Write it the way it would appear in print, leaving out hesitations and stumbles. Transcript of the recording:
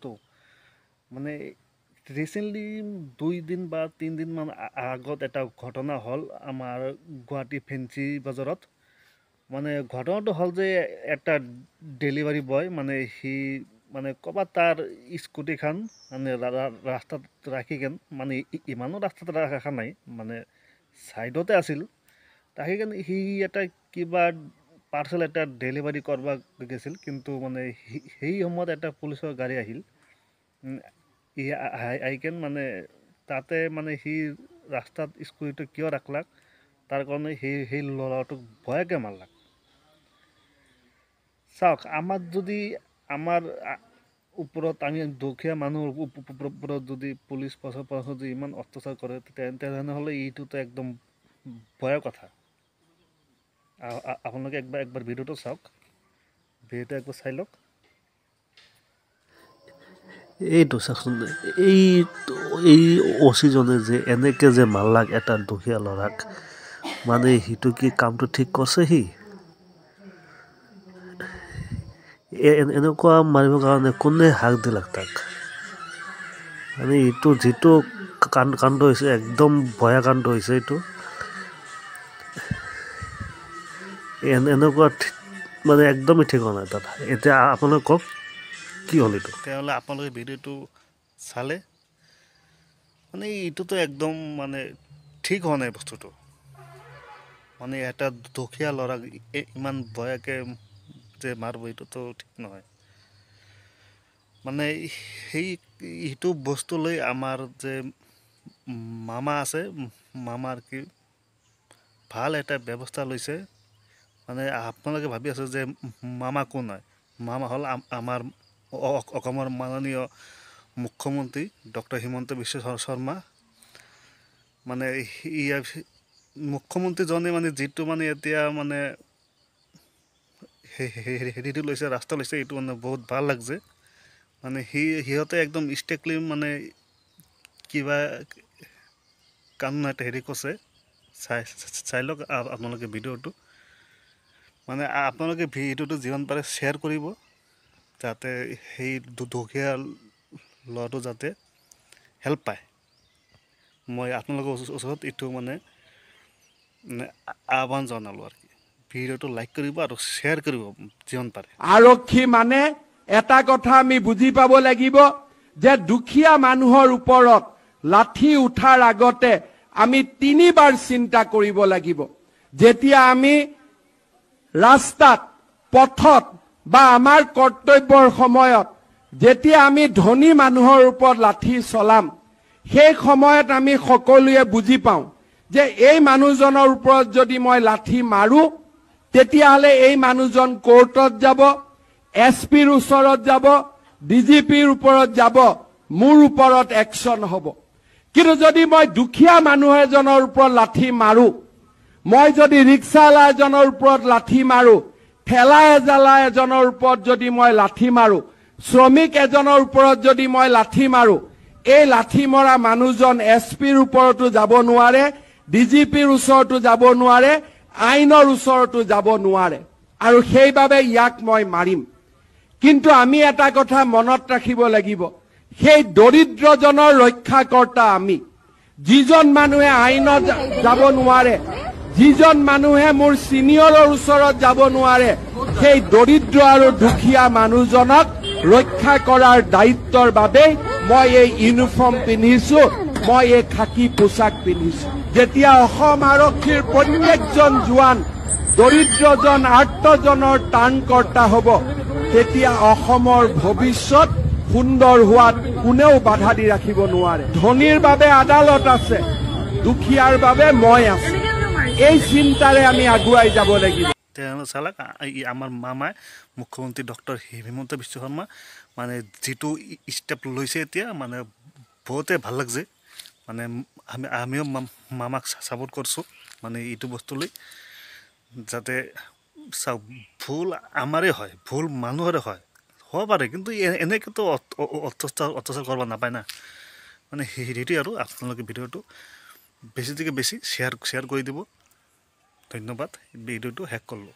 তো মানে ৰিচেণ্টলি 2 দিন বা 3 দিনমান আগত এটা ঘটনা হ'ল আমাৰ গুৱাহাটী ফেঞ্চি বজাৰত। মানে ঘটনাটো হ'ল যে এটা ডেলিভাৰী বয় মানে সি মানে ক'ৰবাত তাৰ স্কুটিখন মানে ৰাস্তাত ৰাখি কেন মানে ইমানো ৰাস্তাত ৰাখা নাই মানে ছাইডতে আছিল। ৰাখি কেন সি এটা কিবা পাৰ্চেল এটা ডেলিভাৰী কৰিব গৈছিল, কিন্তু মানে সেই সময়ত এটা পুলিচৰ গাড়ী আহিল। আহি কেন মানে তাতে মানে সি ৰাস্তাত স্কুটিটো কিয় ৰাখলাক তাৰ কাৰণে সেই ল'ৰাটোক ভয়াকে মাৰলাক। চাওক, আমাৰ যদি আমাৰ ওপৰত আমি দুখীয়া মানুহৰ ওপৰত যদি পুলিচ প্ৰশাসন যদি ইমান অত্যাচাৰ কৰে তেনেহ'লে এইটোতো একদম ভয়ৰ কথা। আপোনালোকে একবাৰ ভিডিঅ'টো চাওক, ভিডিঅ'টো একবাৰ চাই লওক। এইটো চাওকচোন, এই অচিজনে যে এনেকৈ যে মাৰলাক এটা দুখীয়া ল'ৰাক, মানে সিটো কি কামটো ঠিক কৰিছে? সি এনেকুৱা মাৰিবৰ কাৰণে কোনে হাক দিলাক তাক? মানে এইটো যিটো কাণ্ড হৈছে একদম ভয়া কাণ্ড হৈছে। এইটো এনেকুৱা মানে একদমেই ঠিক হোৱা নাই তাত। এতিয়া আপোনালোকে কওক কি হ'ল এইটো? তেতিয়াহ'লে আপোনালোকে ভিডিঅ'টো চালে মানে এইটোতো একদম মানে ঠিক হোৱা নাই বস্তুটো। মানে এটা দুখীয়া ল'ৰাক ইমান ভয়াকে যে মাৰিব, এইটোতো ঠিক নহয়। মানে সেইটো বস্তু লৈ আমাৰ যে মামা আছে, মামাৰ কি ভাল এটা ব্যৱস্থা লৈছে। মানে আপোনালোকে ভাবি আছে যে মামা কোন হয়? মামা হ'ল আমাৰ অসমৰ মাননীয় মুখ্যমন্ত্ৰী ডক্টৰ হিমন্ত বিশ্ব শৰ্মা। মানে মুখ্যমন্ত্ৰীজনে মানে যিটো মানে এতিয়া মানে হেৰিটো লৈছে, ৰাস্তা লৈছে, এইটো মানে বহুত ভাল লাগছে। মানে সিহঁতে একদম ষ্ট্ৰিক্টলি মানে কিবা কানুন এটা হেৰি কৰিছে। চাই লওক আপোনালোকে ভিডিঅ'টো। মানে আপোনালোকে ভিডিঅ'টো যিমান পাৰে শ্বেয়াৰ কৰিব, যাতে সেই দুখীয়া ল'ৰাটো যাতে হেল্প পায়। মই আপোনালোকৰ ওচৰত এইটো মানে আহ্বান জনালোঁ আৰু কি। ভিডিঅ'টো লাইক কৰিব আৰু শ্বেয়াৰ কৰিব যিমান পাৰে। আৰক্ষী মানে এটা কথা আমি বুজি পাব লাগিব যে দুখীয়া মানুহৰ ওপৰত লাঠি উঠাৰ আগতে আমি 3বাৰ চিন্তা কৰিব লাগিব। যেতিয়া আমি ৰাস্তাত, পথত বা আমাৰ কৰ্তব্যৰ সময়ত যেতিয়া আমি ধনী মানুহৰ ওপৰত লাঠি চলাম, সেই সময়ত আমি সকলোৱে বুজি পাওঁ যে এই মানুহজনৰ ওপৰত যদি মই লাঠি মাৰো, তেতিয়াহ'লে এই মানুহজন কোৰ্টত যাব, এছপিৰ ওচৰত যাব, ডিজিপিৰ ওপৰত যাব, মোৰ ওপৰত একশ্যন হ'ব। কিন্তু যদি মই দুখীয়া মানুহ এজনৰ ওপৰত লাঠি মাৰো, মই যদি ৰিক্সাৱালা এজনৰ ওপৰত লাঠি মাৰো, ঠেলা এজনৰ ওপৰত যদি মই লাঠি মাৰো, শ্ৰমিক এজনৰ ওপৰত যদি মই লাঠি মাৰো, এই লাঠি মৰা মানুহজন এছপিৰ ওপৰতো যাব নোৱাৰে, ডিজিপিৰ ওচৰতো যাব নোৱাৰে, আইনৰ ওচৰতো যাব নোৱাৰে, আৰু সেইবাবে ইয়াক মই মাৰিম। কিন্তু আমি এটা কথা মনত ৰাখিব লাগিব, সেই দৰিদ্ৰজনৰ ৰক্ষাকৰ্তা আমি। যিজন মানুহে আইনত যাব নোৱাৰে, যিজন মানুহে মোৰ চিনিয়ৰৰ ওচৰত যাব নোৱাৰে, সেই দৰিদ্ৰ আৰু দুখীয়া মানুহজনক ৰক্ষা কৰাৰ দায়িত্বৰ বাবে মই এই ইউনিফৰ্ম পিন্ধিছো, মই এই খাকী পোছাক পিন্ধিছো। যেতিয়া অসম আৰক্ষীৰ প্ৰত্যেকজন জোৱান দৰিদ্ৰজন আৰ্তজনৰ ত্ৰাণকৰ্তা হ'ব, তেতিয়া অসমৰ ভৱিষ্যত সুন্দৰ হোৱাত কোনেও বাধা দি ৰাখিব নোৱাৰে। ধনীৰ বাবে আদালত আছে, দুখীয়াৰ বাবে মই আছো। এই চিন্তাৰে আমি আগুৱাই যাব লাগিব। তেনেহ'লে চালক, আমাৰ মামাই মুখ্যমন্ত্ৰী ডক্টৰ হিমন্ত বিশ্ব শৰ্মা মানে যিটো ষ্টেপ লৈছে এতিয়া মানে বহুতে ভাল লাগছে। মানে আমিও মামাক ছাপোৰ্ট কৰিছোঁ মানে এইটো বস্তু লৈ, যাতে চাওক ভুল আমাৰে হয়, ভুল মানুহৰে হয়, হ'ব পাৰে, কিন্তু এনেকৈতো অত্যাচাৰ কৰিব নাপায় না। মানে সেইটোৱে আৰু। আপোনালোকে ভিডিঅ'টো বেছিতকৈ বেছি শ্বেয়াৰ কৰি দিব। ধন্যবাদ। ভিডিঅ'টো শেষ কৰিলোঁ।